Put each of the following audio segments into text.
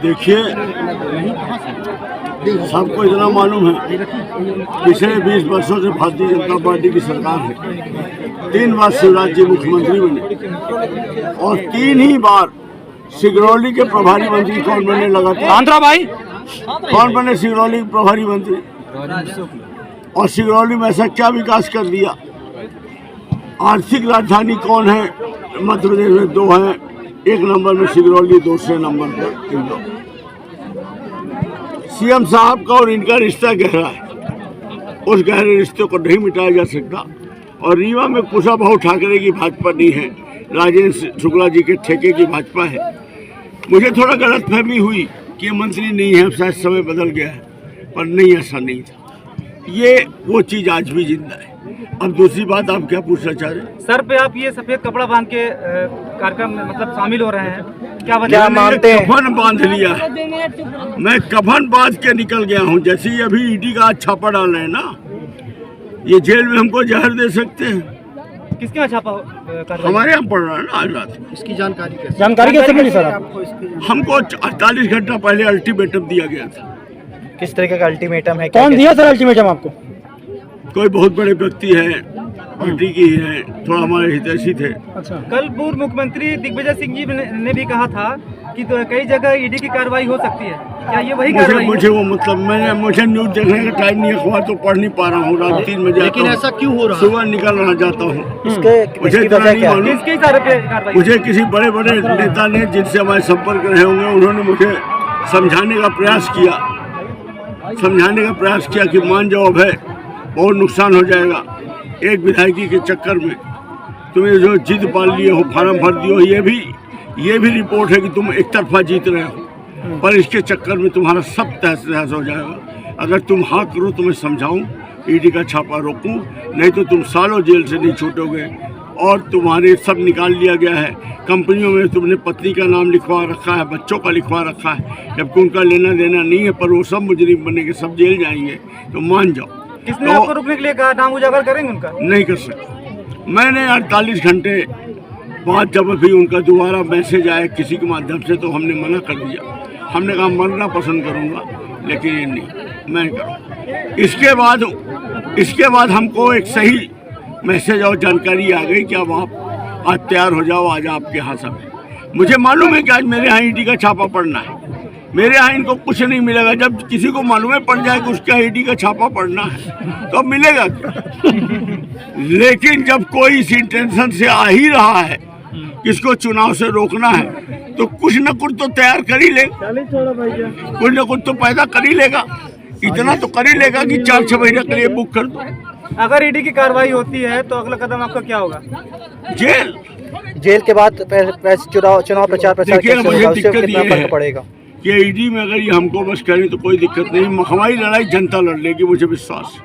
देखिए, सबको इतना मालूम है, पिछले 20 वर्षों से भारतीय जनता पार्टी की सरकार है। 3 बार शिवराज जी मुख्यमंत्री बने और 3 ही बार सिगरौली के प्रभारी मंत्री कौन बने लगातार? आंध्रा भाई कौन बने सिगरौली के प्रभारी मंत्री? और सिगरौली में ऐसा क्या विकास कर दिया? आर्थिक राजधानी कौन है मध्य प्रदेश में? 2 हैं, 1 नंबर में सिगरौली, दूसरे नंबर पर इंदौर। सीएम साहब का और इनका रिश्ता गहरा है, उस गहरे रिश्ते को नहीं मिटाया जा सकता। और रीवा में कुशाभाऊ ठाकरे की भाजपा नहीं है, राजेंद्र शुक्ला जी के ठेके की भाजपा है। मुझे थोड़ा गलतफहमी हुई कि मंत्री नहीं है, शायद समय बदल गया है, पर नहीं, ऐसा नहीं था। ये वो चीज़ आज भी जिंदा है। अब दूसरी बात आप क्या पूछना चाह रहे हैं? सर पे आप ये सफेद कपड़ा बांध के कार्यक्रम में मतलब शामिल हो रहे हैं, क्या वजह मानते हैं? कफन बांध लिया है, मैं कफन बांध के निकल गया हूँ। जैसे ही अभी ईडी का छापा डाल रहे हैं ना, ये जेल में हमको जहर दे सकते हैं। किसके यहाँ छापा हमारे यहाँ पड़ रहा है ना आज रात। इसकी जानकारी कैसे मिली सर आपको? हमको 48 घंटा पहले अल्टीमेटम दिया गया था। किस तरीके का अल्टीमेटम है? कौन दिया सर अल्टीमेटम आपको? कोई बहुत बड़े व्यक्ति है, पार्टी की है, थोड़ा हमारे हितैषी थे। अच्छा। कल पूर्व मुख्यमंत्री दिग्विजय सिंह जी ने भी कहा था कि तो कई जगह ईडी की कार्रवाई हो सकती है, क्या ये वही कार्रवाई? मुझे वो मतलब मुझे न्यूज देखने का टाइम नहीं है, अखबार तो पढ़ नहीं पा रहा हूँ, रात 3 बजे। लेकिन ऐसा क्यों हो रहा है? सुबह निकलना जाता हूँ, मुझे किसके सारे मुझे किसी बड़े बड़े नेता ने जिनसे हमारे संपर्क रहे होंगे, उन्होंने मुझे समझाने का प्रयास किया कि मान जाओ अब है, बहुत नुकसान हो जाएगा। एक विधायकी के चक्कर में तुम्हें जो जिद पाल लिए हो, फार्म भर दियो, ये भी रिपोर्ट है कि तुम एक तरफा जीत रहे हो, पर इसके चक्कर में तुम्हारा सब तहस नहस हो जाएगा। अगर तुम हाँ करो तो मैं समझाऊं, ईडी का छापा रोकूं, नहीं तो तुम सालों जेल से नहीं छूटोगे। और तुम्हारे सब निकाल लिया गया है, कंपनियों में तुमने पत्नी का नाम लिखवा रखा है, बच्चों का लिखवा रखा है, जबकि उनका लेना देना नहीं है, पर वो सब मुजरिम बनेंगे, सब जेल जाएंगे। तो मान जाओ। किसने आपको रुकने के लिए कहा? नाम उजागर करेंगे उनका? नहीं कर सकते। मैंने 48 घंटे बाद जब भी उनका दोबारा मैसेज आया किसी के माध्यम से, तो हमने मना कर दिया। हमने कहा मरना पसंद करूंगा, लेकिन ये नहीं मैं करूँ। इसके बाद हमको एक सही मैसेज और जानकारी आ गई कि अब आप आज तैयार हो जाओ, आज आपके यहाँ सब है। मुझे मालूम है कि आज मेरे यहाँ ईडी का छापा पड़ना है, मेरे यहाँ इनको कुछ नहीं मिलेगा। जब किसी को मालूम पड़ जाए कि उसका ईडी का छापा पड़ना है तो अब मिलेगा क्या? लेकिन जब कोई इस इंटेंशन से आ ही रहा है कि इसको चुनाव से रोकना है, तो कुछ न कुछ तो तैयार कर ही लेगा, कुछ न कुछ तो पैदा कर ही लेगा। इतना तो कर ही लेगा कि 4-6 महीने के लिए बुक कर दो। अगर ईडी की कार्रवाई होती है तो अगला कदम आपका क्या होगा? जेल के बाद चुनाव प्रचार कितना पड़ेगा कि ईडी में अगर ये हमको बस करें तो कोई दिक्कत नहीं, हमारी लड़ाई जनता लड़ लेगी, मुझे विश्वास है।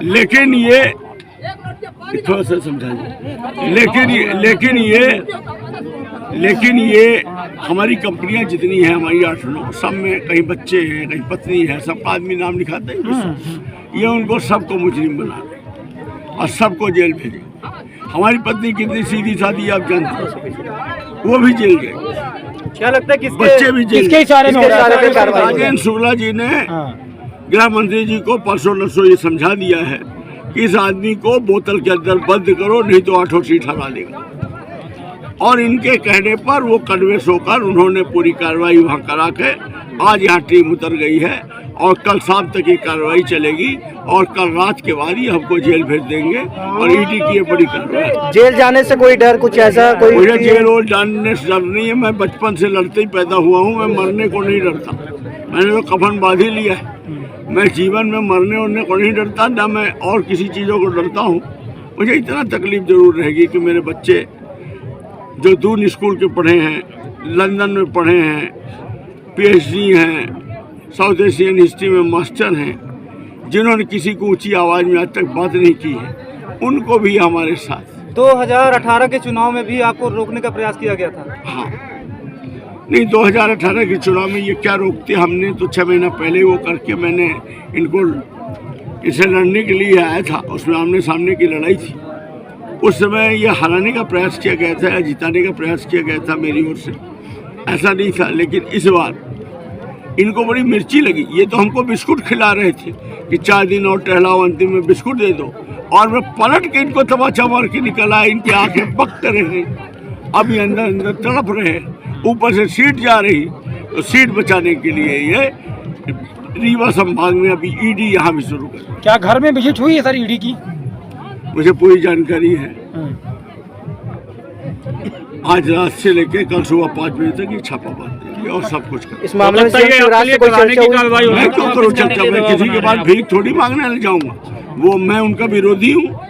लेकिन ये थोड़ा सा समझाइए, लेकिन ये हमारी कंपनियां जितनी हैं, हमारी 8-9, सब में कहीं बच्चे हैं, कहीं पत्नी है, सबका आदमी नाम लिखाते हैं। ये उनको सबको मुजरिम बना रहे और सबको जेल भेजे। हमारी पत्नी कितनी सीधी सादी आप जानते हैं, वो भी जेल गए। क्या लगता है कि बच्चे भी जेल? राजेंद्र शुक्ला जी ने गृह मंत्री जी को परसों नरसों ये समझा दिया है कि इस आदमी को बोतल के अंदर बंद करो, नहीं तो 8 सीट हरा देगा। और इनके कहने पर वो कन्वेंस होकर उन्होंने पूरी कार्रवाई वहाँ करा के आज यहाँ टीम उतर गई है और कल शाम तक ये कार्रवाई चलेगी और कल रात के बाद ही हमको जेल भेज देंगे। और ईडी की ये बड़ी कार्रवाई। जेल जाने से कोई डर, कुछ ऐसा कोई? मुझे जेल और जाने से डर नहीं है, मैं बचपन से लड़ते ही पैदा हुआ हूँ, मैं मरने को नहीं डरता। मैंने तो कफन बांध ही लिया है। मैं जीवन में मरने उड़ने को नहीं डरता, ना मैं और किसी चीज़ों को डरता हूँ। मुझे इतना तकलीफ जरूर रहेगी कि मेरे बच्चे जो दून स्कूल के पढ़े हैं, लंदन में पढ़े हैं, PhD हैं, साउथ एशियन हिस्ट्री में मास्टर हैं, जिन्होंने किसी को ऊंची आवाज़ में आज तक बात नहीं की है, उनको भी हमारे साथ। 2018 के चुनाव में भी आपको रोकने का प्रयास किया गया था? हाँ, नहीं 2018 के चुनाव में ये क्या रोकते, हमने तो 6 महीना पहले वो करके मैंने इनको इसे लड़ने के लिए आया था, उसमें आमने सामने की लड़ाई थी। उस समय ये हराने का प्रयास किया गया था या जिताने का प्रयास किया गया था मेरी ओर से, ऐसा नहीं था। लेकिन इस बार इनको बड़ी मिर्ची लगी। ये तो हमको बिस्कुट खिला रहे थे कि 4 दिन और टहलाओ, अंतिम में बिस्कुट दे दो, और मैं पलट के इनको तमाचा मार के निकल आया। इनकी आंखें बकते रह, अभी अंदर अंदर तड़प रहे। ऊपर से सीट जा रही, तो सीट बचाने के लिए ये रीवा संभाग में अभी ईडी यहाँ भी शुरू कर। क्या घर में विजिट हुई है सर ईडी की? मुझे पूरी जानकारी है। आज रात से लेके कल सुबह 5 बजे तक ये छापा मारते और सब कुछ कर। इस मामले में सीएम शिवराज से कोई चर्चा हुई? मैं क्यों करूँ चर्चा? मैं किसी के बाद भीख थोड़ी मांगने जाऊंगा। वो मैं उनका विरोधी हूँ।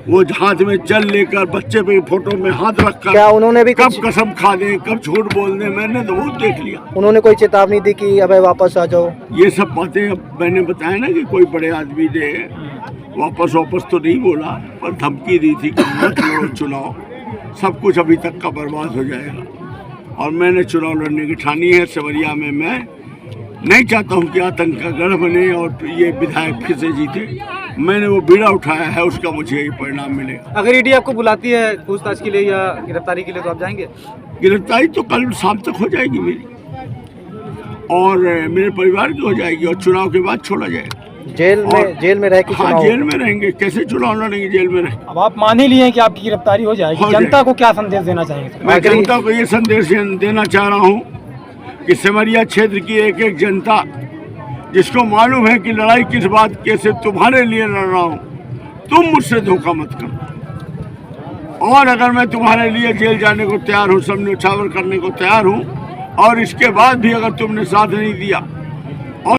वो हाथ में जल लेकर बच्चे पे फोटो में हाथ रखकर क्या उन्होंने भी कब कसम खा दे, कब झूठ बोल दे, मैंने तो बहुत देख लिया। उन्होंने कोई चेतावनी दी कि अब वापस आ जाओ? ये सब बातें अब मैंने बताया ना कि कोई बड़े आदमी ने वापस तो नहीं बोला, पर धमकी दी थी कि मत लड़ो चुनाव, सब कुछ अभी तक का बर्बाद हो जाएगा। और मैंने चुनाव लड़ने की ठानी है। सेवरिया में मैं नहीं चाहता हूँ कि आतंक का गढ़ बने और ये विधायक फिर से जीते। मैंने वो बीड़ा उठाया है, उसका मुझे ये परिणाम मिलेगा। अगर ईडी आपको बुलाती है पूछताछ के लिए या गिरफ्तारी के लिए तो आप जाएंगे? गिरफ्तारी तो कल शाम तक हो जाएगी मेरी, और मेरे परिवार की हो जाएगी, और चुनाव के बाद छोड़ा जाएगा। जेल में रह के हाँ, जेल में रहेंगे। कैसे चुनाव लड़ेंगे जेल में रह? अब आप मान ही लिए हैं कि आपकी गिरफ्तारी हो जाएगी, जनता को क्या संदेश देना चाहेंगे? मैं जनता को ये संदेश देना चाह रहा हूँ कि सिमरिया क्षेत्र की एक एक जनता जिसको मालूम है कि लड़ाई किस बात कैसे तुम्हारे लिए लड़ रहा हूँ, तुम मुझसे धोखा मत करो। और अगर मैं तुम्हारे लिए जेल जाने को तैयार हूँ, सब न्यौछावर करने को तैयार हूँ, और इसके बाद भी अगर तुमने साथ नहीं दिया